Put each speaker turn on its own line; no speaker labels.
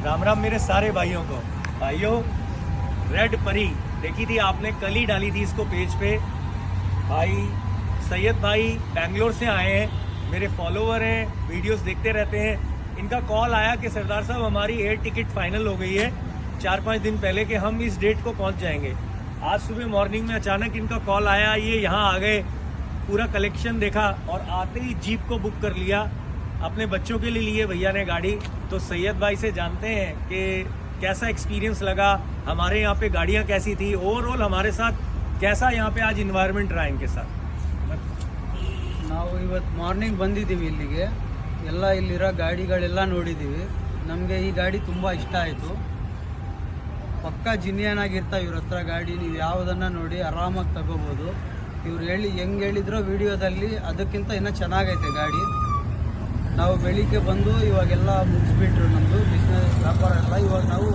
राम राम मेरे सारे भाइयों को। भाइयों, रेड परी देखी थी आपने, कल ही डाली थी इसको पेज पे। भाई सैयद भाई बेंगलोर से आए हैं, मेरे फॉलोवर हैं, वीडियोस देखते रहते हैं। इनका कॉल आया कि सरदार साहब हमारी एयर टिकट फाइनल हो गई है 4-5 दिन पहले कि हम इस डेट को पहुंच जाएंगे। आज सुबह मॉर्निंग में अचानक इनका कॉल आया, ये यहाँ आ गए, पूरा कलेक्शन देखा और आते ही जीप को बुक कर लिया। अपने बच्चों के लिए लिए भैया ने गाड़ी। तो सैयद भाई से जानते हैं कि कैसा एक्सपीरियंस लगा, हमारे यहाँ पे गाड़ियाँ कैसी थी, ओवरऑल हमारे साथ कैसा यहाँ पे आज इन्वायरमेंट रहा इनके साथ।
ನಾವು ಇವತ್ತು ಮಾರ್ನಿಂಗ್ ಬಂದಿದ್ದೀವಿ ಇಲ್ಲಿಗೆ. ಎಲ್ಲ ಇಲ್ಲಿರೋ ಗಾಡಿಗಳೆಲ್ಲ ನೋಡಿದ್ದೀವಿ. ನಮಗೆ ಈ ಗಾಡಿ ತುಂಬ ಇಷ್ಟ ಆಯಿತು. ಪಕ್ಕಾ ಜಿನಿಯನ್ ಆಗಿರ್ತಾವೆ ಇವ್ರ ಹತ್ರ ಗಾಡಿ. ನೀವು ಯಾವುದನ್ನು ನೋಡಿ ಆರಾಮಾಗಿ ತಗೋಬೋದು. ಇವ್ರು ಹೆಂಗೆ ಹೇಳಿದ್ರೋ ವಿಡಿಯೋದಲ್ಲಿ ಅದಕ್ಕಿಂತ ಇನ್ನೂ ಚೆನ್ನಾಗೈತೆ ಗಾಡಿ. ನಾವು ಬೆಳಿಗ್ಗೆ ಬಂದು ಇವಾಗೆಲ್ಲ ಮುಗಿಸ್ಬಿಟ್ರು ನಮ್ಮದು ಬಿಸ್ನೆಸ್ ವ್ಯಾಪಾರ ಎಲ್ಲ. ಇವಾಗ ನಾವು